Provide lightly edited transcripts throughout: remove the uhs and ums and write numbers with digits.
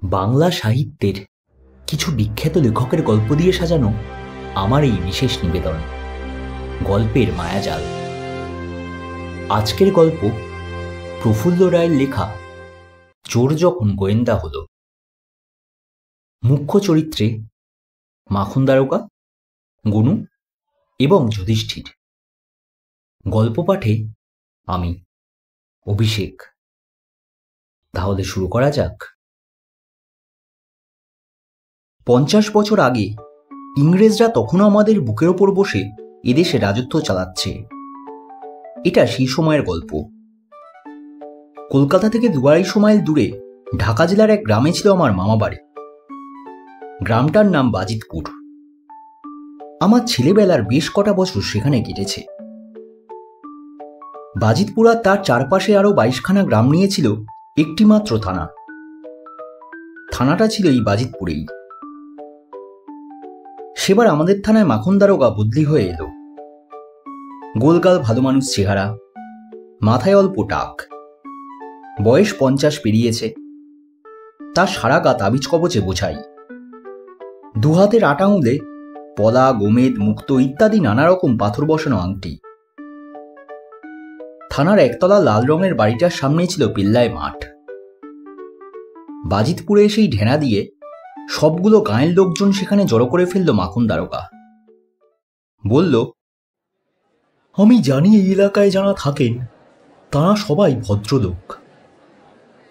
বাংলা সাহিত্যের কিছু বিখ্যাত লেখকের গল্প দিয়ে সাজানো আমার এই বিশেষ নিবেদন গল্পের মায়াজাল। আজকের গল্প প্রফুল্ল রায়ের লেখা চোর যখন গোয়েন্দা হলো। মুখ্য চরিত্রে মাখন দারোগা, গনু এবং যুধিষ্ঠির। গল্প পাঠে আমি অভিষেক। তাহলে শুরু করা যাক। 50 বছর আগে ইংরেজরা তখনও আমাদের বুকের ওপর বসে এদেশে রাজত্ব চালাচ্ছে। এটা সেই সময়ের গল্প। কলকাতা থেকে 2-250 মাইল দূরে ঢাকা জেলার এক গ্রামে ছিল আমার মামা বাড়ি। গ্রামটার নাম বাজিতপুর। আমার ছেলেবেলার বেশ কটা বছর সেখানে কেটেছে। বাজিতপুর আর তার চারপাশে আরো 22খানা গ্রাম নিয়েছিল একটি মাত্র থানা। থানাটা ছিল এই বাজিতপুরেই। সেবার আমাদের থানায় মাখন দারোগা বদলি হয়ে এলো। গোলগাল ভালো মানুষ চেহারা, মাথায় অল্প টাক, বয়স 50 পেরিয়েছে। তার সারা গা তাবিজ কবচে বোঝাই। দুহাতের 8 আঙুলে পলা, গোমেদ, মুক্ত ইত্যাদি নানা রকম পাথর বসানো আংটি। থানার একতলা লাল রঙের বাড়িটার সামনে ছিল পিল্লায় মাঠ। বাজিতপুরে সেই ঢেনা দিয়ে সবগুলো গাঁয়ের লোকজন সেখানে জড়ো করে ফেলল মাখন দারোগা। বলল, আমি জানি এই এলাকায় যারা থাকেন তারা সবাই ভদ্রলোক।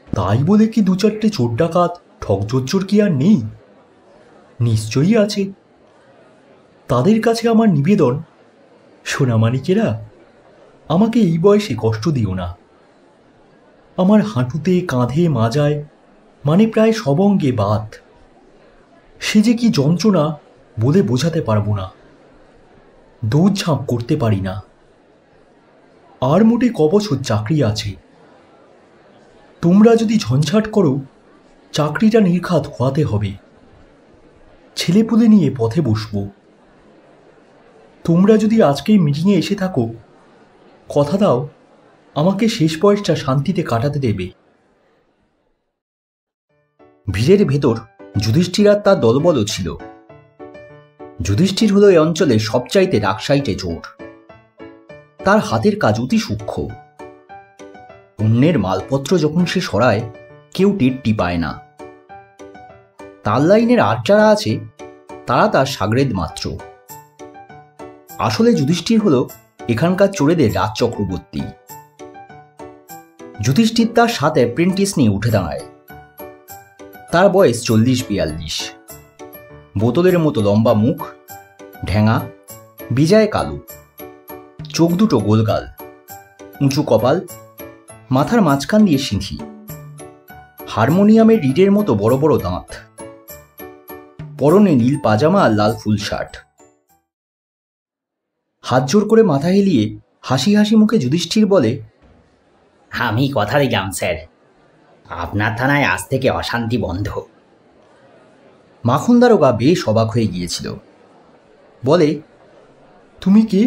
তাই বলে কি 2-4টে চোর ডাকাত ঠকজোজ্জোর কি আর নেই? নিশ্চয়ই আছে। তাদের কাছে আমার নিবেদন, সোনামানিকেরা, আমাকে এই বয়সে কষ্ট দিও না। আমার হাঁটুতে, কাঁধে, মাজায়, মানে প্রায় সব অঙ্গে বাত। সে যে কি যন্ত্রণা বলে বোঝাতে পারবো না। দৌড়ঝাঁপ করতে পারি না। আর মোটে কবছর চাকরি আছে। তোমরা যদি ঝঞ্ঝাট করো, চাকরিটা নির্ঘাত খোয়াতে হবে। ছেলেপুলে নিয়ে পথে বসবো। তোমরা যদি আজকের মিটিংয়ে এসে থাকো, কথা দাও আমাকে শেষ বয়সটা শান্তিতে কাটাতে দেবে। ভিড়ের ভেতর যুধিষ্ঠির আর তার দলবলও ছিল। যুধিষ্ঠির হলো এই অঞ্চলে সবচাইতে রাগসাইটে চোর। তার হাতের কাজ অতি সূক্ষ্ম। অন্যের মালপত্র যখন সে সরায় কেউ টেরটি পায় না। তার লাইনের আর যারা আছে তারা তার সাগরেদ মাত্র। আসলে যুধিষ্ঠির হলো এখানকার চোরেদের রাজ চক্রবর্তী। যুধিষ্ঠির তার 7 অ্যাপ্রেন্টিস নিয়ে উঠে দাঁড়ায়। তার বয়স 40-42। বোতলের মতো লম্বা মুখ, ঢ্যাঙা, বিজায় কালো, চোখ দুটো গোলগাল, উঁচু কপাল, মাথার মাঝখান দিয়ে সিঁথি, হারমোনিয়ামের রিডের মতো বড় বড় দাঁত, পরনে নীল পাজামা আর লাল ফুল শার্ট। হাত জোর করে মাথা হেলিয়ে হাসি হাসি মুখে যুধিষ্ঠির বলে, আমি কথা দিলাম স্যার, আপনার থানায় আজ থেকে অশান্তি বন্ধ। মাখন দারোগা বেশ অবাক হয়ে গিয়েছিল। বলে, তুমি কে?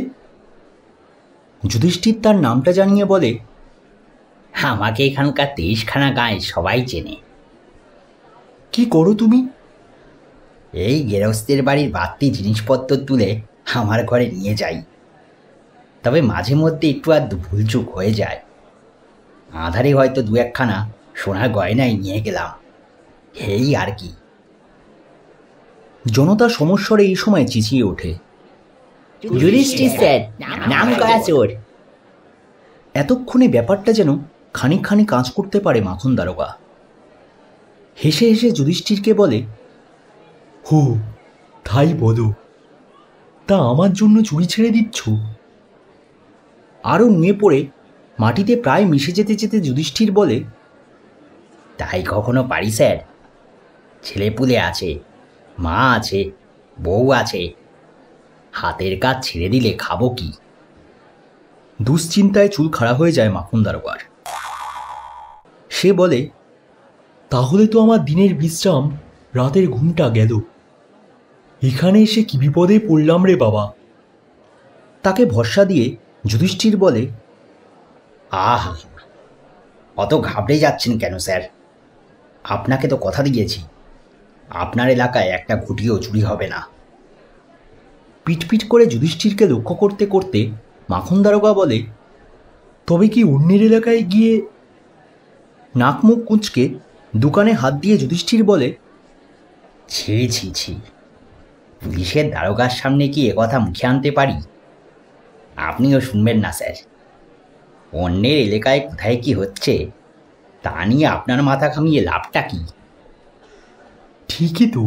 যুধিষ্ঠির তার নামটা জানিয়ে বলে, আমাকে এখানকার 23খানা গাঁয়ে সবাই চেনে। কি করো তুমি? এই গেরস্তের বাড়ির বাড়তি জিনিসপত্র তুলে আমার ঘরে নিয়ে যাই। তবে মাঝে মধ্যে একটু আধটু ভুলচুক হয়ে যায়। আধারে হয়তো 2-1খানা সোনার গয়নাই নিয়ে গেলাম, এই আর কি। জনতা সমস্বরে এই সময় চেঁচিয়ে ওঠে, যুধিষ্ঠির স্যার, নাম করা চোর। এতক্ষণে ব্যাপারটা যেন খানিকখানি কাজ করতে পারে মাখন দারোগা। হেসে হেসে যুধিষ্ঠিরকে বলে, হো, তাই বলো। তা আমার জন্য চুরি ছেড়ে দিচ্ছ? আরও নুয়ে পড়ে মাটিতে প্রায় মিশে যেতে যেতে যুধিষ্ঠির বলে, তাই কখনো পারি স্যার? ছেলেপুলে আছে, মা আছে, বউ আছে। হাতের কাজ ছেড়ে দিলে খাবো কি? দুশ্চিন্তায় চুল খাড়া হয়ে যায় মাখন দারোগার। সে বলে, তাহলে তো আমার দিনের বিশ্রাম, রাতের ঘুমটা গেল। এখানে এসে কি বিপদে পড়লাম রে বাবা। তাকে ভরসা দিয়ে যুধিষ্ঠির বলে, আহা, অত ঘাবড়ে যাচ্ছেন কেন স্যার? আপনাকে তো কথা দিয়েছি, আপনার এলাকায় একটা ঘুঁটিও চুরি হবে না। পিটপিট করে যুধিষ্ঠিরকে লক্ষ্য করতে করতে মাখন দারোগা বলে, তবে কি অন্যের এলাকায় গিয়ে? নাক মুখ কুঁচকে দোকানে হাত দিয়ে যুধিষ্ঠির বলে, ছি ছি ছি, পুলিশের দারোগার সামনে কি একথা মুখে আনতে পারি? আপনিও শুনবেন না স্যার। অন্যের এলাকায় কোথায় কি হচ্ছে তা নিয়ে আপনার মাথা ঘামিয়ে লাভটা কি? ঠিকই তো,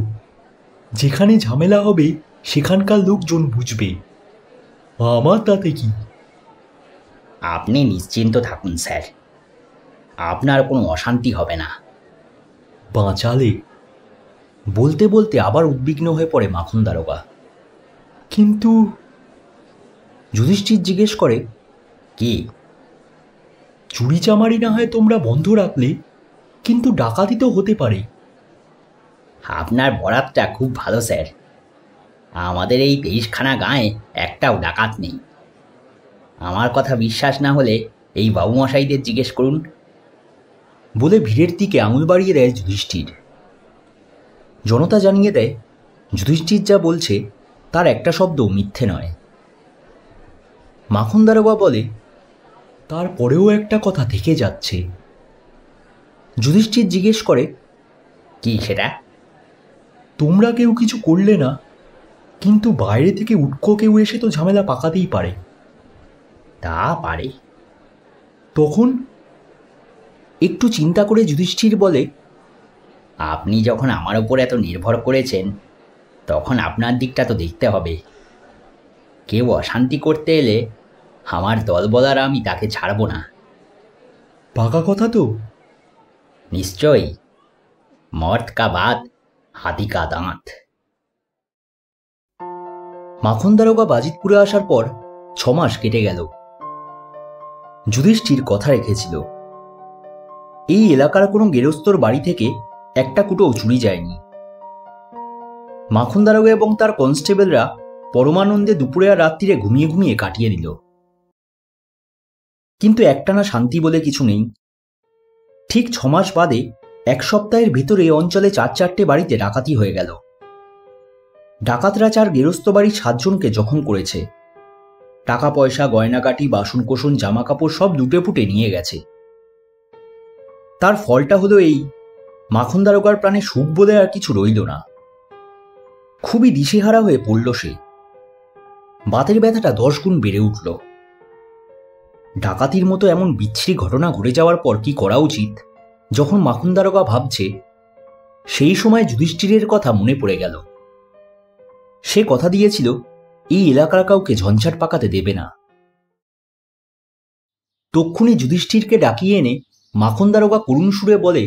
যেখানে ঝামেলা হবে সেখানকার লোকজন বুঝবে, আমার তাতে কি? আপনি নিশ্চিন্ত থাকুন স্যার, আপনার কোনো অশান্তি হবে না। বাঁচালে। বলতে বলতে আবার উদ্বিগ্ন হয়ে পড়ে মাখন দারোগা। কিন্তু যুধিষ্ঠির জিজ্ঞেস করে, কি? চুরি চামারি না হয় তোমরা বন্ধ রাখলে, কিন্তু ডাকাতি তো হতে পারে। আপনার বরাতটা খুব ভালো স্যার। আমাদের এই 23খানা গাঁয়ে একটাও ডাকাত নেই। আমার কথা বিশ্বাস না হলে এই বাবুমশাইদের জিজ্ঞেস করুন। বলে ভিড়ের দিকে আঙুল বাড়িয়ে দেয় যুধিষ্ঠির। জনতা জানিয়ে দেয় যুধিষ্ঠির যা বলছে তার একটা শব্দ মিথ্যে নয়। মাখন দারোগা বলে, তারপরেও একটা কথা থেকে যাচ্ছে। যুধিষ্ঠির জিজ্ঞেস করে, কি সেটা? তোমরা কেউ কিছু করলে না, কিন্তু বাইরে থেকে উটকো কেউ এসে তো ঝামেলা পাকাতেই পারে। তা পারে। তখন একটু চিন্তা করে যুধিষ্ঠির বলে, আপনি যখন আমার ওপর এত নির্ভর করেছেন, তখন আপনার দিকটা তো দেখতে হবে। কেউ অশান্তি করতে এলে আমার দলবলারা আমি তাকে ছাড়ব না। পাকা কথা তো? নিশ্চয়ই। মর্দ কা বাত হাতি কা দাঁত। মাখন দারোগা বাজিতপুরে আসার পর 6 মাস কেটে গেল। যুধিষ্ঠির কথা রেখেছিল। এই এলাকার কোনো গেরস্তর বাড়ি থেকে একটা কুটোও চুরি যায়নি। মাখন দারোগা এবং তার কনস্টেবলরা পরমানন্দে দুপুরে আর রাত্রিরে ঘুমিয়ে ঘুমিয়ে কাটিয়ে দিল। কিন্তু একটানা শান্তি বলে কিছু নেই। ঠিক 6 মাস বাদে 1 সপ্তাহের ভিতরে অঞ্চলে 4-4টে বাড়িতে ডাকাতি হয়ে গেল। ডাকাতরা 4 গেরস্ত বাড়ির 7 জনকে জখম করেছে। টাকা পয়সা, গয়নাকাটি, বাসনকোসন, জামা কাপড় সব লুটে পুটে নিয়ে গেছে। তার ফলটা হলো এই, মাখন দারোগার প্রাণে সুখ বলে আর কিছু রইল না। খুবই দিশেহারা হয়ে পড়ল সে। বাতের ব্যথাটা 10 গুণ বেড়ে উঠল। ডাকাতির মতো এমন বিচ্ছিরি ঘটনা ঘটে যাওয়ার পর কি করা উচিত যখন মাখন দারোগা ভাবছে, সেই সময় যুধিষ্ঠিরের কথা মনে পড়ে গেল। সে কথা দিয়েছিল এই এলাকার কাউকে ঝঞ্ঝাট পাকাতে দেবে না। তক্ষুনি যুধিষ্ঠিরকে ডাকিয়ে এনে মাখন দারোগা করুণ সুরে বলে,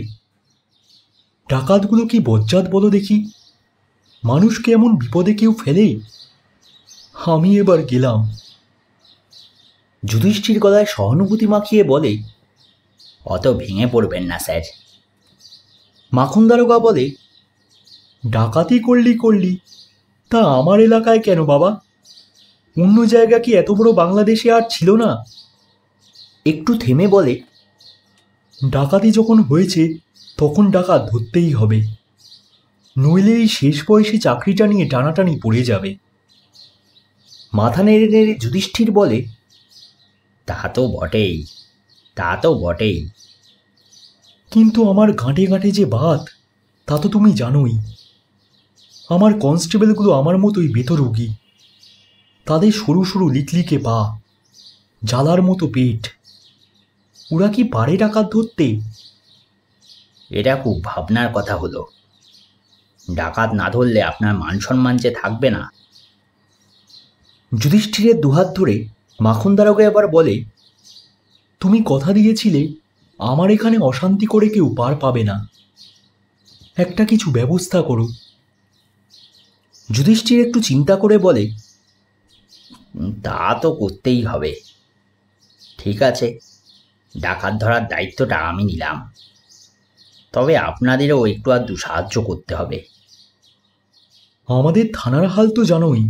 ডাকাতগুলো কি বজ্জাত বলো দেখি, মানুষকে এমন বিপদে কেউ ফেলে? আমি এবার গেলাম। যুধিষ্ঠির গলায় সহানুভূতি মাখিয়ে বলে, অত ভেঙে পড়বেন না স্যার। মাখন দারোগা বলে, ডাকাতি করলি, তা আমার এলাকায় কেন বাবা? অন্য জায়গা কি এত বড় বাংলাদেশে আর ছিল না? একটু থেমে বলে, ডাকাতি যখন হয়েছে তখন ডাকাত ধরতেই হবে, নইলে এই শেষ বয়সে চাকরিটা নিয়ে টানাটানি পড়ে যাবে। মাথা নেড়ে নেড়ে যুধিষ্ঠির বলে, তা তো বটেই। কিন্তু আমার গাঁটে গাঁটে যে বাত, তা তো তুমি জানোই। আমার কনস্টেবলগুলো আমার মতোই বেতরোগী। তাদের সরু সরু লিকলিকে পা, জ্বালার মতো পেট। ওরা কি পারে ডাকাত ধরতে? এটা খুব ভাবনার কথা হলো। ডাকাত না ধরলে আপনার মান সম্মান যে থাকবে না। যুধিষ্ঠিরের দুহাত ধরে মাখন দারোগা এবার বলে, তুমি কথা দিয়েছিলে আমার এখানে অশান্তি করে কেউ পার পাবে না। একটা কিছু ব্যবস্থা করো। যুধিষ্ঠির একটু চিন্তা করে বলে, তা তো করতেই হবে। ঠিক আছে, ডাকাত ধরার দায়িত্বটা আমি নিলাম। তবে আপনাদেরও একটু আধটু সাহায্য করতে হবে। আমাদের থানার হাল তো জানোই,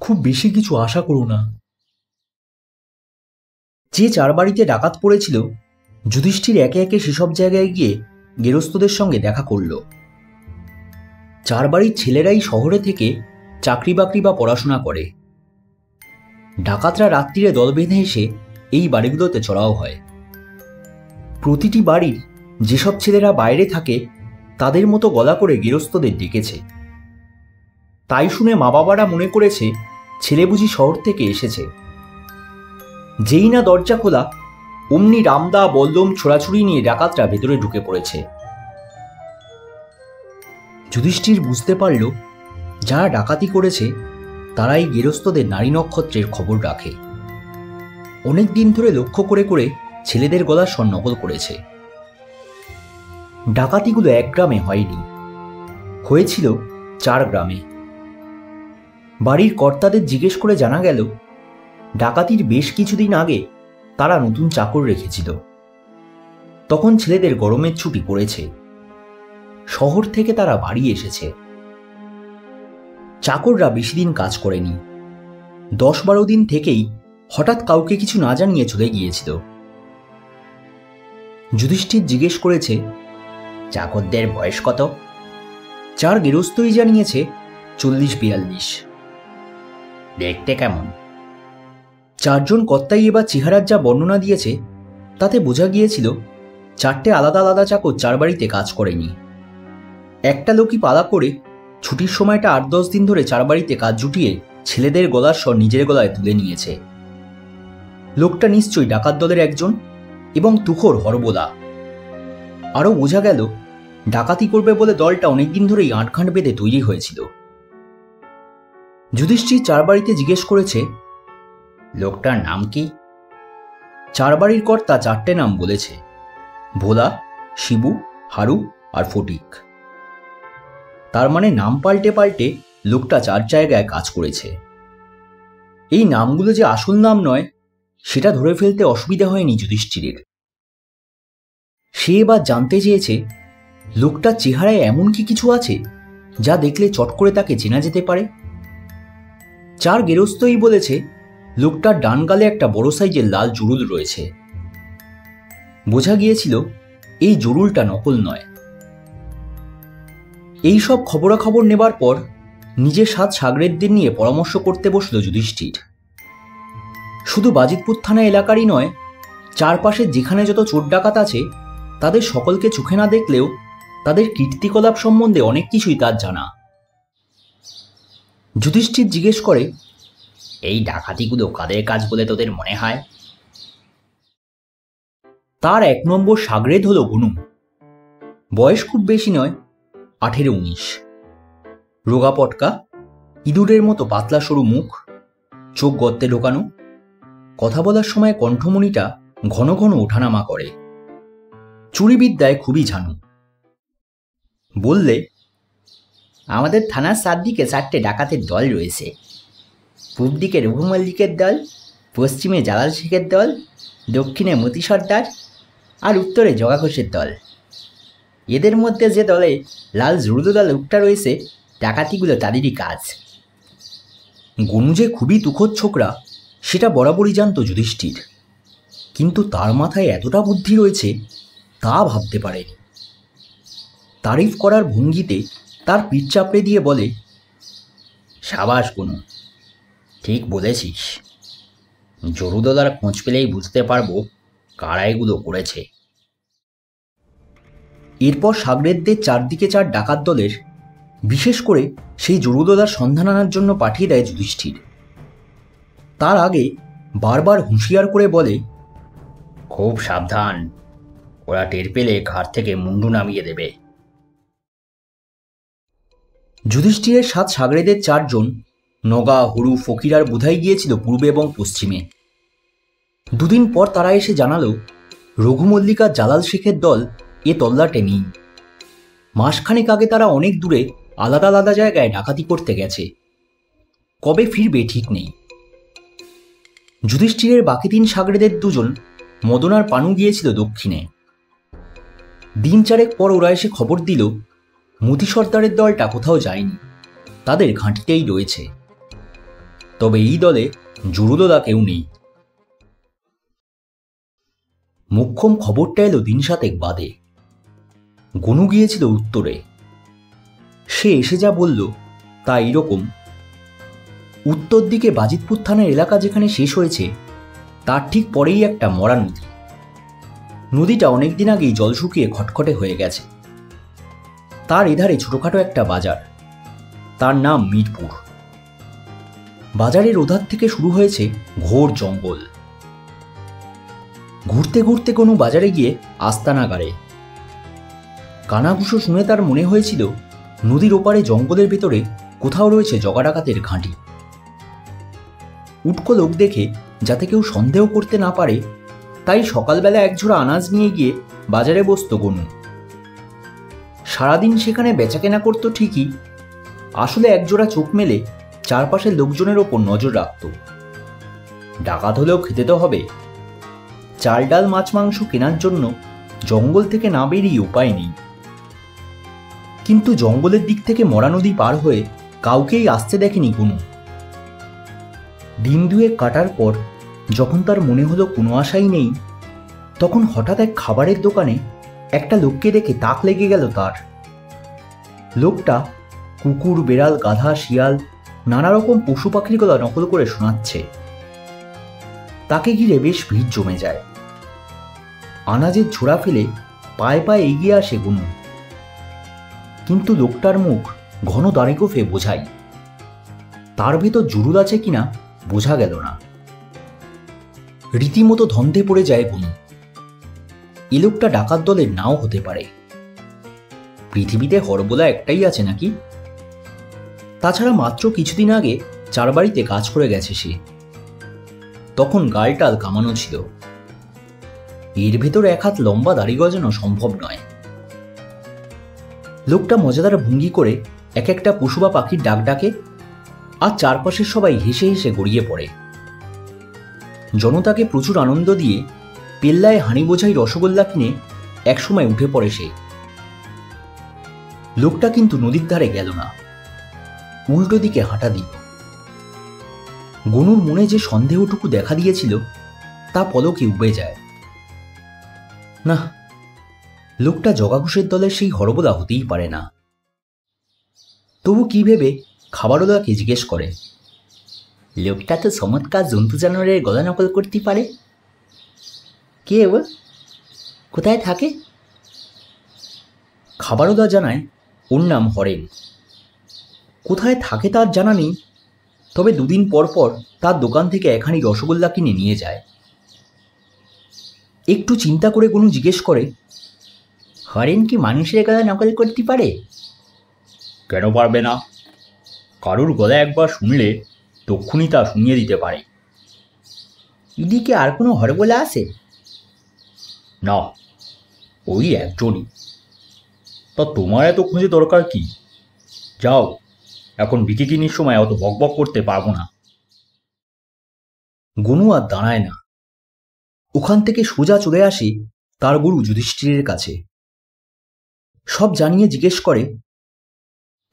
খুব বেশি কিছু আশা করো না। যে 4 বাড়িতে ডাকাত পড়েছিল, যুধিষ্ঠির একে একে সেসব জায়গায় গিয়ে গেরস্তদের সঙ্গে দেখা করল। চার বাড়ির ছেলেরাই শহরে থেকে চাকরি বাকরি বা পড়াশোনা করে। ডাকাতরা রাত্রিরে দল বেঁধে এসে এই বাড়িগুলোতে চড়াও হয়। প্রতিটি বাড়ির যেসব ছেলেরা বাইরে থাকে তাদের মতো গলা করে গেরস্তদের ডেকেছে। তাই শুনে মা বাবারা মনে করেছে ছেলে বুঝি শহর থেকে এসেছে। যেই না দরজা খোলা অমনি রামদা বল্লম ছোড়াছুড়ি নিয়ে ডাকাতরা ভেতরে ঢুকে পড়েছে। যুধিষ্ঠির বুঝতে পারল যারা ডাকাতি করেছে তারাই গেরস্তদের নারী নক্ষত্রের খবর রাখে। অনেক দিন ধরে লক্ষ্য করে করে ছেলেদের গলার স্বর নকল করেছে। ডাকাতিগুলো এক গ্রামে হয়নি, হয়েছিল 4 গ্রামে। বাড়ির কর্তাদের জিজ্ঞেস করে জানা গেল ডাকাতির বেশ কিছুদিন আগে তারা নতুন চাকর রেখেছিল। তখন ছেলেদের গরমের ছুটি পড়েছে, শহর থেকে তারা বাড়ি এসেছে। চাকররা বেশি দিন কাজ করেনি, 10-12 দিন থেকেই হঠাৎ কাউকে কিছু না জানিয়ে চলে গিয়েছিল। যুধিষ্ঠির জিজ্ঞেস করেছে, চাকরদের বয়স কত? 4 গেরস্তই জানিয়েছে 40-42। দেখতে কেমন? 4 জন কর্তাই এবার চেহারার যা বর্ণনা দিয়েছে তাতে বোঝা গিয়েছিল 4টে আলাদা আলাদা চাকর 4 বাড়িতে কাজ করেনি। একটা লোকই পালা করে ছুটির সময়টা 8-10 দিন ধরে 4 বাড়িতে কাজ জুটিয়ে ছেলেদের গলার স্বর নিজের গলায় তুলে নিয়েছে। লোকটা নিশ্চয়ই ডাকাত দলের একজন এবং তুখোর হরবোলা। আরও বোঝা গেল ডাকাতি করবে বলে দলটা অনেকদিন ধরেই আঁটখাঁট বেঁধে তৈরি হয়েছিল। যুধিষ্ঠির 4 বাড়িতে জিজ্ঞেস করেছে, লোকটার নাম কি? 4 বাড়ির কর্তা 4টে নাম বলেছে, ভোলা, শিবু, হারু আর ফটিক। তার মানে নাম পাল্টে পাল্টে লোকটা 4 জায়গায় কাজ করেছে। এই নামগুলো যে আসল নাম নয় সেটা ধরে ফেলতে অসুবিধা হয়নি যুধিষ্ঠিরের। সে এবার জানতে চেয়েছে লোকটার চেহারায় এমন কি কিছু আছে যা দেখলে চট করে তাকে চেনা যেতে পারে। 4 গেরস্তই বলেছে লোকটার ডান গালে একটা বড় সাইজের লাল জুরুল রয়েছে। বোঝা গিয়েছিল এই জুরুলটা নকল নয়। এই সব খবরাখবর নেবার পর নিজের 7 সাগরেদদের নিয়ে পরামর্শ করতে বসল যুধিষ্ঠির। শুধু বাজিতপুর থানা এলাকারই নয়, চারপাশে যেখানে যত চোর ডাকাত আছে তাদের সকলকে চোখে না দেখলেও তাদের কীর্তিকলাপ সম্বন্ধে অনেক কিছুই তার জানা। যুধিষ্ঠির জিজ্ঞেস করে, এই ডাকাতিগুলো কাদের কাজ বলে তোদের মনে হয়? তার 1 নম্বর সাগরেদ হল গনু। বয়স খুব বেশি নয়, 18-19। রোগা পটকা, ইঁদুরের মতো পাতলা সরু মুখ, চোখ গর্তে ঢোকানো, কথা বলার সময় কণ্ঠমণিটা ঘন ঘন ওঠানামা করে। চুরিবিদ্যায় খুবই ঝানু। বললে, আমাদের থানার 4 দিকে 4টে ডাকাতের দল রয়েছে। পূব দিকে রঘু মল্লিকের দল, পশ্চিমে জালাল শেখের দল, দক্ষিণে মতি সর্দার আর উত্তরে জগা ঘোষের দল। এদের মধ্যে যে দলে লাল জুরুদুলা লোকটা রয়েছে ডাকাতিগুলো তাদেরই কাজ। গনু যে খুবই তুখোর ছোকরা সেটা বরাবরই জানত যুধিষ্ঠির, কিন্তু তার মাথায় এতটা বুদ্ধি রয়েছে তা ভাবতে পারেনি। তারিফ করার ভঙ্গিতে তার পিঠ চাপড়ে দিয়ে বলে, সাবাস গনু, ঠিক বলেছিস। জরুদলার খোঁজ পেলেই বুঝতে পারবো কারা এগুলো করেছে। এরপর সাগরেদদের 4 দিকে 4 ডাকাত দলের, বিশেষ করে সেই জরুদলার সন্ধান আনার জন্য পাঠিয়ে দেয় যুধিষ্ঠির। তার আগে বারবার হুঁশিয়ার করে বলে, খুব সাবধান, ওরা টের পেলে ঘাট থেকে মুন্ডু নামিয়ে দেবে। যুধিষ্ঠিরের 7 সাগরেদের 4 জন নগা, হরু, ফকির আর বুধাই গিয়েছিল পূর্বে এবং পশ্চিমে। 2 দিন পর তারা এসে জানালো রঘু মল্লিক আর জালাল শেখের দল এ তল্লাটে নেই। মাসখানেক আগে তারা অনেক দূরে আলাদা আলাদা জায়গায় ডাকাতি করতে গেছে, কবে ফিরবে ঠিক নেই। যুধিষ্ঠিরের বাকি 3 সাগরেদের 2 জন মদন আর পানু গিয়েছিল দক্ষিণে। দিন 4 পর ওরা এসে খবর দিল মতি সর্দারের দলটা কোথাও যায়নি, তাদের ঘাঁটিতেই রয়েছে। তবে এই দলে জুরুদলা কেউ নেই। মোক্ষম খবরটা এলো দিন 7 বাদে। গনু গিয়েছিল উত্তরে। সে এসে যা বলল তা এইরকম। উত্তর দিকে বাজিতপুর থানার এলাকা যেখানে শেষ হয়েছে তার ঠিক পরেই একটা মরা নদী। নদীটা অনেকদিন আগেই জল শুকিয়ে খটখটে হয়ে গেছে। তার এধারে ছোটখাটো একটা বাজার, তার নাম মিরপুর। বাজারের ওধার থেকে শুরু হয়েছে ঘোর জঙ্গল। ঘুরতে ঘুরতে কোনো বাজারে গিয়ে আস্তানা গাড়ে। কানাঘুষো শুনে তার মনে হয়েছিল নদীর ওপারে জঙ্গলের ভেতরে কোথাও রয়েছে জগা ডাকাতের ঘাঁটি। উটকো লোক দেখে যাতে কেউ সন্দেহ করতে না পারে তাই সকালবেলা একঝোড়া আনাজ নিয়ে গিয়ে বাজারে বসত গনু। সারাদিন সেখানে বেচাকেনা করত ঠিকই, আসলে একজোড়া চোখ মেলে চারপাশের লোকজনের ওপর নজর রাখত। ডাকাত হলেও খেতে তো হবে, চাল ডাল মাছ মাংস কেনার জন্য জঙ্গল থেকে না বেরিয়ে উপায় নেই। কিন্তু জঙ্গলের দিক থেকে মরা নদী পার হয়ে কাউকেই আসতে দেখেনি গনু। দিন দুয়েক কাটার পর যখন তার মনে হলো কোনো আশাই নেই, তখন হঠাৎ এক খাবারের দোকানে একটা লোককে দেখে তাক লেগে গেল তার। লোকটা কুকুর, বেড়াল, গাধা, শিয়াল নানা রকম পশু পাখির গলা নকল করে শোনাচ্ছে। তাকে ঘিরে বেশ ভিড় জমে যায়। আনাজের ঝোড়া ফেলে পায়ে পায়ে এগিয়ে আসে গনু। কিন্তু লোকটার মুখ ঘন দাড়িগোফে বোঝাই, তার ভেতর জুরুল আছে কিনা বোঝা গেল না। রীতিমতো ধন্দে পড়ে যায় গনু। এ লোকটা ডাকাত দলের নাও হতে পারে। পৃথিবীতে হরবোলা একটাই আছে নাকি? তাছাড়া মাত্র কিছুদিন আগে চার বাড়িতে কাজ করে গেছে সে, তখন গালটাল কামানো ছিল। এর ভেতর এক হাত লম্বা দাড়ি গজানো সম্ভব নয়। লোকটা মজাদার ভঙ্গি করে এক একটা পশু বা পাখির ডাক ডাকে, আর চারপাশের সবাই হেসে হেসে গড়িয়ে পড়ে। জনতাকে প্রচুর আনন্দ দিয়ে পেল্লায় হাঁড়ি বোঝাই রসগোল্লা কিনে একসময় উঠে পড়ে সে। লোকটা কিন্তু নদীর ধারে গেল না, উল্টো দিকে হাঁটা দিল। গনুর মনে যে সন্দেহটুকু দেখা দিয়েছিল তা পলকে উবে যায়। না, লোকটা জগা ঘোষের দলের সেই হরবোলা হতেই পারে না। তবু কি ভেবে খাবারওয়ালাকে জিজ্ঞেস করে, লোকটা তো চমৎকার জন্তু জানোয়ারের গলা নকল করতে পারে। কে ও? কোথায় থাকে? খাবারওয়ালা জানায় ওর নাম হরেন। কোথায় থাকে তার জানা নেই, তবে দুদিন পর পর তার দোকান থেকে একখানি রসগোল্লা কিনে নিয়ে যায়। একটু চিন্তা করে গনু জিজ্ঞেস করে, হরেন কি মানুষের গলা নকল করতে পারে? কেন পারবে না? কারুর গলা একবার শুনলে তক্ষুনি তা শুনিয়ে দিতে পারে। এদিকে আর কোনো হরবোলা আছে? না, ওই একজনই। তা তোমার এত খুঁজে দরকার কি? যাও, এখন বিকিকিনির সময় অত বকবক করতে পারবো না। গনু আর দাঁড়ায় না, ওখান থেকে সোজা চলে আসে তার গুরু যুধিষ্ঠিরের কাছে। সব জানিয়ে জিজ্ঞেস করে,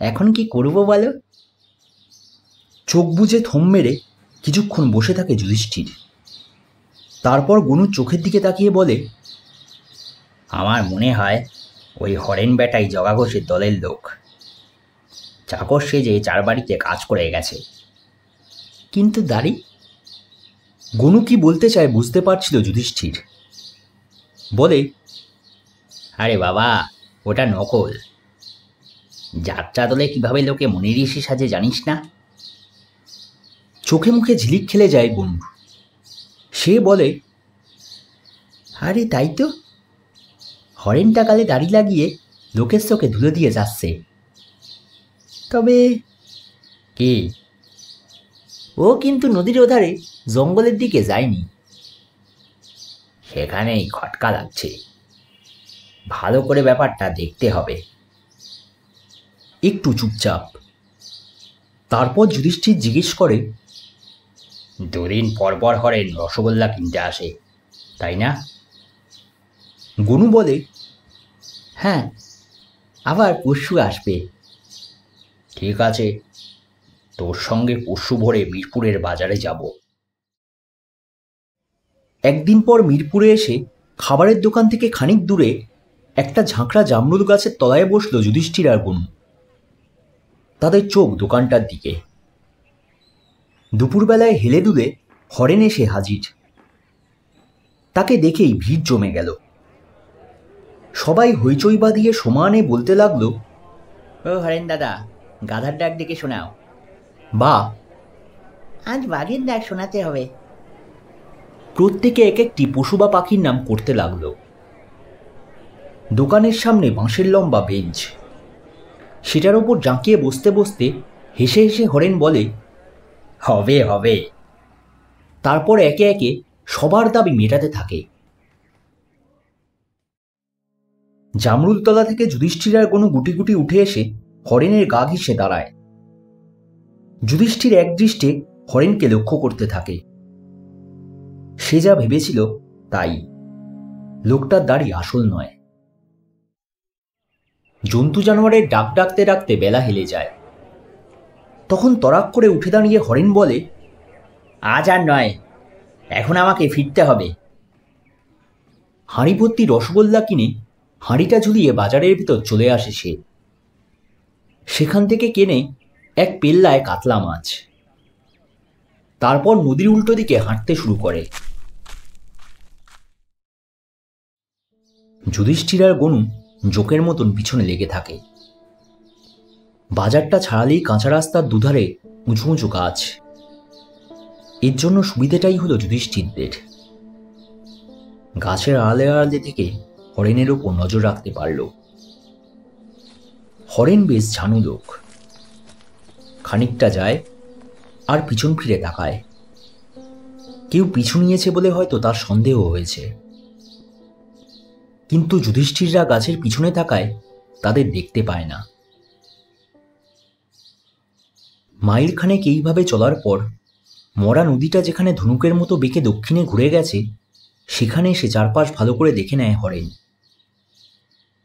এখন কি করবো বলো? চোখ বুজে থম মেরে কিছুক্ষণ বসে থাকে যুধিষ্ঠির। তারপর গনুর চোখের দিকে তাকিয়ে বলে, আমার মনে হয় ওই হরেন বেটাই জগা ঘোষের দলের লোক। চাকর সেজে চার বাড়িতে কাজ করে গেছে। কিন্তু দাড়ি? গনু কি বলতে চায় বুঝতে পারছিল যুধিষ্ঠির। বলে, আরে বাবা, ওটা নকল। যাত্রা দলে কিভাবে লোকে মনের ঋষি সাজে জানিস না? চোখে মুখে ঝিলিক খেলে যায় গনুর। সে বলে, আরে তাই তো, হরেনটা কালে দাড়ি লাগিয়ে লোকের চোখে ধুলো দিয়ে যাচ্ছে। তবে কি? ও কিন্তু নদীর ওধারে জঙ্গলের দিকে যায়নি। সেখানেই খটকা লাগছে, ভালো করে ব্যাপারটা দেখতে হবে। একটু চুপচাপ। তারপর যুধিষ্ঠির জিজ্ঞেস করে, দুদিন পর পর হরেন রসগোল্লা কিনতে আসে, তাই না? গনু বলে, হ্যাঁ, আবার পরশু আসবে। ঠিক আছে, তোর সঙ্গে পরশু ভোরে মিরপুরের বাজারে যাব। একদিন পর মিরপুরে এসে খাবারের দোকান থেকে খানিক দূরে একটা ঝাঁকড়া জামরুল গাছের তলায় বসলো যুধিষ্ঠির আর গনু। তাদের চোখ দোকানটার দিকে। দুপুরবেলায় হেলে দুলে হরেন এসে হাজির। তাকে দেখেই ভিড় জমে গেল। সবাই হইচই বাঁধিয়ে সমানে বলতে লাগলো, ও হরেন দাদা, গাধার ডাক ডেকে শোনাও। বা আজ বাঘের ডাক শোনাতে হবে। প্রত্যেকে এক একটি পশু বা পাখির নাম করতে লাগলো। দোকানের সামনে বাঁশের লম্বা বেঞ্চ, সেটার ওপর জাঁকিয়ে বসতে বসতে হেসে হেসে হরেন বলে, হবে হবে। তারপর একে একে সবার দাবি মেটাতে থাকে। জামরুলতলা থেকে যুধিষ্ঠির আর গনু গুটি গুটি উঠে এসে হরেনের গা ঘেঁষে দাঁড়ায়। যুধিষ্ঠির একদৃষ্টে হরেনকে লক্ষ্য করতে থাকে। সে যা ভেবেছিল তাই, লোকটার দাড়ি আসল নয়। জন্তু জানোয়ারের ডাক ডাকতে ডাকতে বেলা হেলে যায়। তখন তরাক করে উঠে দাঁড়িয়ে হরেন বলে, আজ আর নয়, এখন আমাকে ফিরতে হবে। হাঁড়ি ভর্তি রসগোল্লা কিনে হাঁড়িটা ঝুলিয়ে বাজারের ভিতর চলে আসে সে। সেখান থেকে কেনে এক পেল্লায় কাতলা মাছ। তারপর নদীর উল্টো দিকে হাঁটতে শুরু করে। যুধিষ্ঠির আর গনু জোকের মতন পিছনে লেগে থাকে। বাজারটা ছাড়ালেই কাঁচা রাস্তার দুধারে উঁচু উঁচু গাছ। এর জন্য সুবিধেটাই হলো যুধিষ্ঠিরদের। গাছের আড়ালে আড়ালে থেকে হরেনের ওপর নজর রাখতে পারল। হরেন বেশ ঝানু লোক। খানিকটা যায় আর পিছন ফিরে তাকায়। কেউ পিছু নিয়েছে বলে হয়তো তার সন্দেহ হয়েছে। কিন্তু যুধিষ্ঠিররা গাছের পিছনে থাকায় তাদের দেখতে পায় না। মাইল খানেক এইভাবে চলার পর মরা নদীটা যেখানে ধনুকের মতো বেঁকে দক্ষিণে ঘুরে গেছে, সেখানে এসে চারপাশ ভালো করে দেখে নেয় হরেন।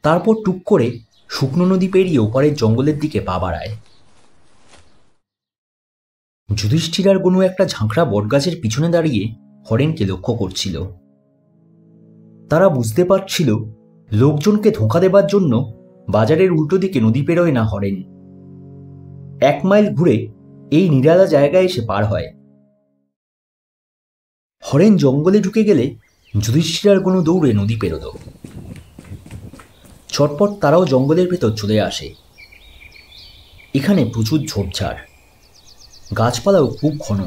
তারপর টুক করে শুকনো নদী পেরিয়ে ওপারের জঙ্গলের দিকে পা বাড়ায়। যুধিষ্ঠির আর গনু একটা ঝাঁকড়া বটগাছের পিছনে দাঁড়িয়ে হরেনকে লক্ষ্য করছিল। তারা বুঝতে পারছিল লোকজনকে ধোঁকা দেবার জন্য বাজারের উল্টো দিকে নদী পেরোয় না হরেন। 1 মাইল ঘুরে এই নিরালা জায়গায় এসে পার হয়। হরেন জঙ্গলে ঢুকে গেলে যুধিষ্ঠির আর গনু দৌড়ে নদী পেরোল। চটপট তারাও জঙ্গলের ভেতর চলে আসে। এখানে প্রচুর ঝোপঝাড়, গাছপালাও খুব ঘন।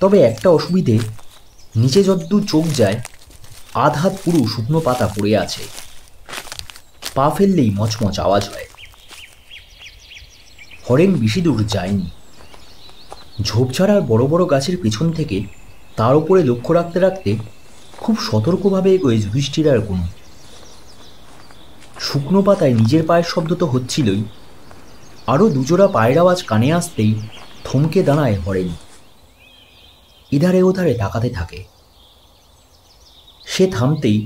তবে একটা অসুবিধে, নিচে যদ্দূর চোখ যায় আধ হাত পুরো শুকনো পাতা পড়ে আছে। পা ফেললেই মচমচ আওয়াজ হয়। হরেন বেশি দূর যায়নি। ঝোপঝাড় আর বড় বড় গাছের পেছন থেকে তার উপরে লক্ষ্য রাখতে রাখতে খুব সতর্কভাবে এগোয় যুধিষ্ঠির আর গনু। শুকনো পাতায় নিজের পায়ের শব্দ তো হচ্ছিলই, আরও দুজোড়া পায়ের আওয়াজ কানে আসতেই থমকে দাঁড়ায় হরেন। এধারে ওধারে তাকাতে থাকে। সে থামতেই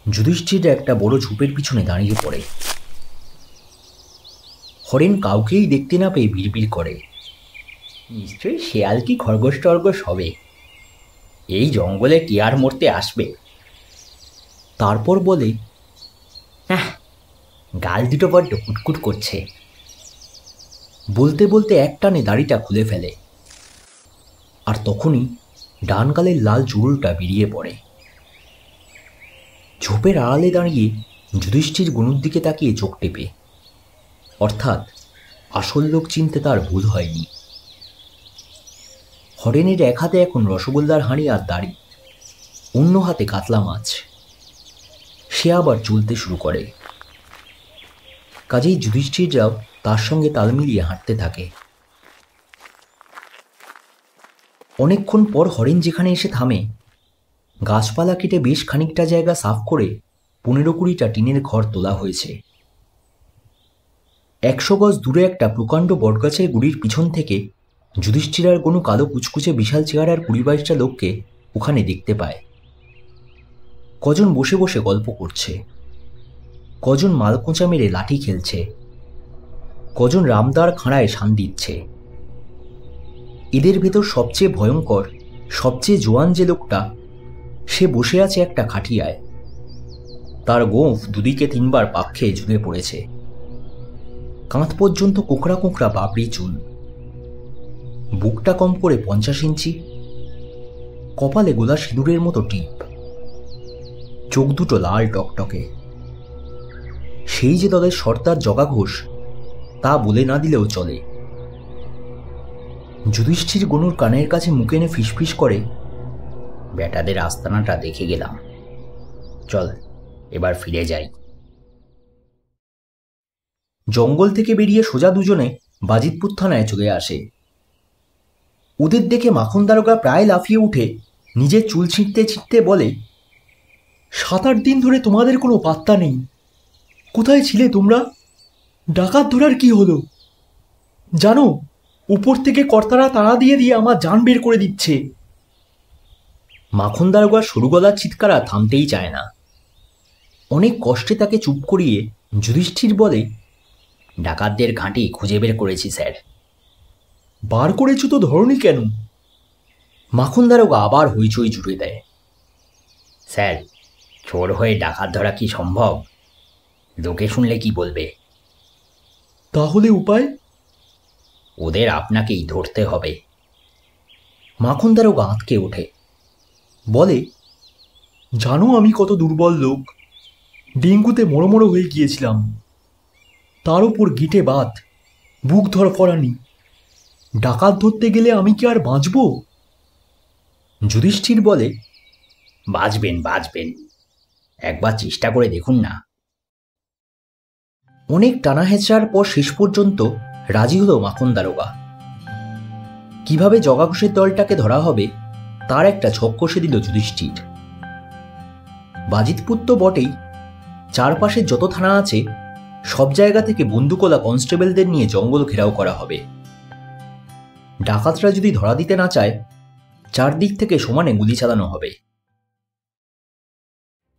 যুধিষ্ঠির একটা বড় ঝোপের পিছনে দাঁড়িয়ে পড়ে। হরেন কাউকেই দেখতে না পেয়ে বিড়বিড় করে, নিশ্চয়ই শেয়াল কি খরগোশ টরগোশ হবে। এই জঙ্গলে কি আর মরতে আসবে। তারপর বলে, গাল দুটো বড্ড কুটকুট করছে। বলতে বলতে একটানে দাড়িটা খুলে ফেলে। আর তখনই ডান গালের লাল চুলটা বেরিয়ে পড়ে। ঝোপের আড়ালে দাঁড়িয়ে যুধিষ্ঠির গনুর দিকে তাকিয়ে চোখ টেপে। অর্থাৎ আসল লোক চিনতে তার ভুল হয়নি। হরেনের এক হাতে এখন রসগোল্লার হাঁড়ি আর দাড়ি, অন্য হাতে কাতলা মাছ। সে আবার চলতে শুরু করে। কাজেই যুধিষ্ঠিররাও তার সঙ্গে তাল মিলিয়ে হাঁটতে থাকে। অনেকক্ষণ পর হরেন যেখানে এসে থামে, গাছপালা কেটে বেশ খানিকটা জায়গা সাফ করে 15-20টা টিনের ঘর তোলা হয়েছে। 100 গজ দূরে একটা প্রকাণ্ড বটগাছের গুড়ির পিছন থেকে যুধিষ্ঠির আর কোনো কালো কুচকুচে বিশাল চেহারার 20-22টা লোককে ওখানে দেখতে পায়। কজন বসে বসে গল্প করছে, কজন মালকোঁচা মেরে লাঠি খেলছে, কজন রামদার খাঁড়ায় শান দিচ্ছে। এদের ভেতর সবচেয়ে ভয়ঙ্কর, সবচেয়ে জোয়ান যে লোকটা, সে বসে আছে একটা খাটিয়ায়। তার গোঁফ দুদিকে 3বার পাক খেয়ে ঝুলে পড়েছে। কাঁধ পর্যন্ত কোঁকড়া কোঁকড়া বাবরি চুল, বুকটা কম করে 50 ইঞ্চি, কপালে গোলা সিঁদুরের মতো টিপ, চোখ দুটো লাল টকটকে। সেই যে দলের সর্দার জগা ঘোষ, তা বলে না দিলেও চলে। যুধিষ্ঠির গনুর কানের কাছে মুখ এনে ফিসফিস করে, বেটাদের আস্তানাটা দেখে গেলাম, চল এবার ফিরে যাই। জঙ্গল থেকে বেরিয়ে সোজা দুজনে বাজিতপুর থানায় চলে আসে। ওদের দেখে মাখন দারোগা প্রায় লাফিয়ে উঠে নিজের চুল ছিঁড়তে ছিঁড়তে বলে, 7-8 দিন ধরে তোমাদের কোনো পাত্তা নেই। কোথায় ছিলে তোমরা? ডাকাত ধরার কি হলো? জানো, উপর থেকে কর্তারা তাড়া দিয়ে দিয়ে আমার জান বের করে দিচ্ছে। মাখন দারোগার সরু গলার চিৎকার আর থামতেই চায় না। অনেক কষ্টে তাকে চুপ করিয়ে যুধিষ্ঠির বলে, ডাকাতদের ঘাঁটি খুঁজে বের করেছি স্যার। বার করেছো তো ধরনি কেন? মাখন দারোগা আবার হইচই জুড়ে দেয়। স্যার, চোর হয়ে ডাকাত ধরা কি সম্ভব? লোকে শুনলে কি বলবে? তাহলে উপায়? ওদের আপনাকেই ধরতে হবে। মাখন দারোগা আঁতকে ওঠে, বলে, জানো আমি কত দুর্বল লোক। ডেঙ্গুতে মরমরো হয়ে গিয়েছিলাম, তার উপর গিটে বাত, বুক ধরফরানি। ডাকাত ধরতে গেলে আমি কি আর বাঁচব? যুধিষ্ঠির বলে, বাঁচবেন বাঁচবেন, একবার চেষ্টা করে দেখুন না। অনেক টানা হেঁচড়ার পর শেষ পর্যন্ত রাজি হলো মাখন দারোগা। কিভাবে জগা ঘোষের দলটাকে ধরা হবে তার একটা ছক কষে দিল যুধিষ্ঠির। বাজিতপুর তো বটেই, চারপাশে যত থানা আছে সব জায়গা থেকে বন্দুকওয়ালা কনস্টেবলদের নিয়ে জঙ্গল ঘেরাও করা হবে। ডাকাতরা যদি ধরা দিতে না চায়, চারদিক থেকে সমানে গুলি চালানো হবে।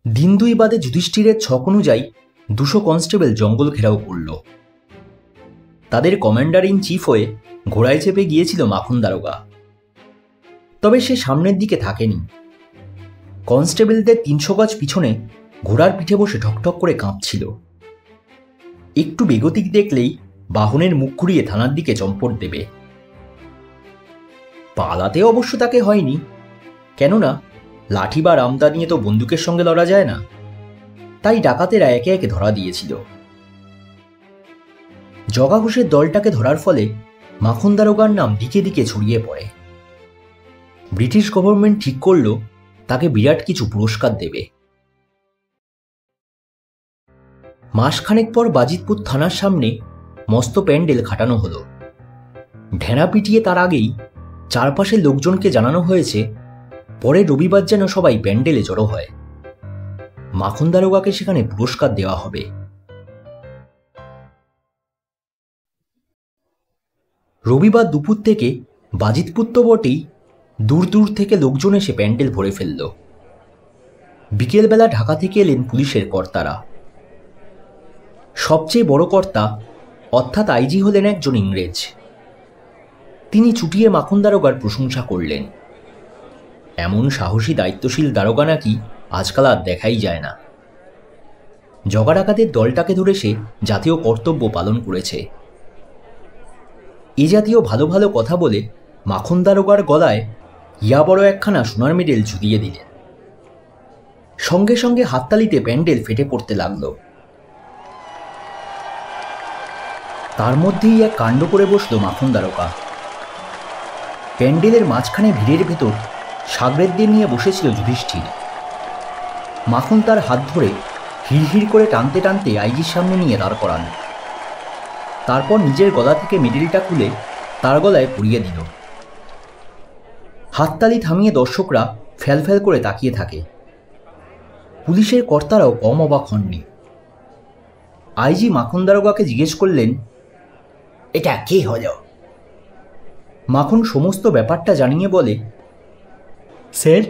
দিন 2 বাদে যুধিষ্ঠিরের ছক অনুযায়ী 200 কনস্টেবল জঙ্গল ঘেরাও করল। তাদের কমান্ডার ইন চিফ হয়ে ঘোড়ায় চেপে গিয়েছিল মাখন দারোগা। তবে সে সামনের দিকে থাকেনি। কনস্টেবলদের 300 গজ পিছনে ঘোড়ার পিঠে বসে ঠকঠক করে কাঁপছিল। একটু বেগতিক দেখলেই বাহনের মুখ ঘুরিয়ে থানার দিকে চম্পট দেবে। পালাতে অবশ্য তাকে হয়নি, কেননা লাঠি বা রামদা নিয়ে তো বন্দুকের সঙ্গে লড়া যায় না। তাই ডাকাতেরা একে একে ধরা দিয়েছিল। জগা ঘোষের দলটাকে ধরার ফলে মাখন দারোগার নাম দিকে দিকে ছড়িয়ে পড়ে। ব্রিটিশ গভর্নমেন্ট ঠিক করল তাকে বিরাট কিছু পুরস্কার দেবে। মাসখানেক পর বাজিতপুর থানার সামনে মস্ত প্যান্ডেল খাটানো হলো। ঢেঁড়া পিটিয়ে তার আগেই চারপাশের লোকজনকে জানানো হয়েছে পরে রবিবার যেন সবাই প্যান্ডেলে জড়ো হয়। মাখন দারোগাকে সেখানে পুরস্কার দেওয়া হবে। রবিবার দুপুর থেকে বাজিতপুর তো বটেই, দূর দূর থেকে লোকজন এসে প্যান্ডেল ভরে ফেলল। বিকেলবেলা ঢাকা থেকে এলেন পুলিশের কর্তারা। সবচেয়ে বড় কর্তা অর্থাৎ আইজি হলেন একজন ইংরেজ। তিনি চুটিয়ে মাখন দারোগার প্রশংসা করলেন। এমন সাহসী দায়িত্বশীল দারোগা নাকি আজকাল আর দেখাই যায় না। জগা ডাকাতের দলটাকে ধরে সে জাতীয় কর্তব্য পালন করেছে। এ জাতীয় ভালো ভালো কথা বলে মাখন দারোগার গলায় ইয়া বড় একখানা সোনার মেডেল ঝুলিয়ে দিলেন। সঙ্গে সঙ্গে হাততালিতে প্যান্ডেল ফেটে পড়তে লাগল। তার মধ্যেই এক কাণ্ড করে বসল মাখন দারোগা। প্যান্ডেলের মাঝখানে ভিড়ের ভেতর সাগরেদদের নিয়ে বসেছিল যুধিষ্ঠির। মাখন তার হাত ধরে হিড়হিড় করে টানতে টানতে আইজির সামনে নিয়ে দাঁড় করান। তারপর নিজের গলা থেকে মেডেলটা খুলে তার গলায় পরিয়ে দিল। হাততালি থামিয়ে দর্শকরা ফ্যাল ফ্যাল করে তাকিয়ে থাকে। পুলিশের কর্তারাও কম অবাক হননি। আইজি মাখন দারোগাকে জিজ্ঞেস করলেন, এটা কি হলো? মাখন সমস্ত ব্যাপারটা জানিয়ে বলে, স্যার,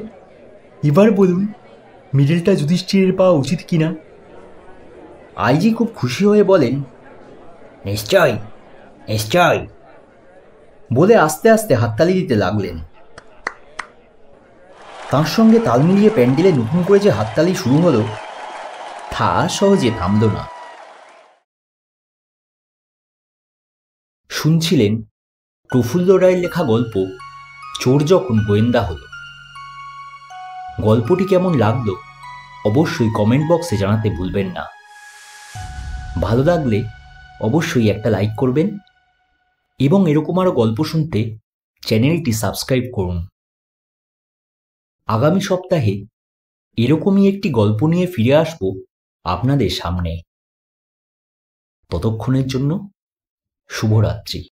এবার বলুন মেডেলটা যুধিষ্ঠিরের পাওয়া উচিত কিনা? আইজি খুব খুশি হয়ে বলেন, নিশ্চয় নিশ্চয়, বলে আস্তে আস্তে হাততালি দিতে লাগলেন। তার সঙ্গে তাল মিলিয়ে প্যান্ডেলে নতুন করে যে হাততালি শুরু হলো, তা সহজে থামল না। শুনছিলেন প্রফুল্ল রায়ের লেখা গল্প চোর যখন গোয়েন্দা হল। গল্পটি কেমন লাগলো অবশ্যই কমেন্ট বক্সে জানাতে ভুলবেন না। ভালো লাগলে অবশ্যই একটা লাইক করবেন এবং এরকম আরও গল্প শুনতে চ্যানেলটি সাবস্ক্রাইব করুন। আগামী সপ্তাহে এরকমই একটি গল্প নিয়ে ফিরে আসব আপনাদের সামনে। ততক্ষণের জন্য শুভরাত্রি।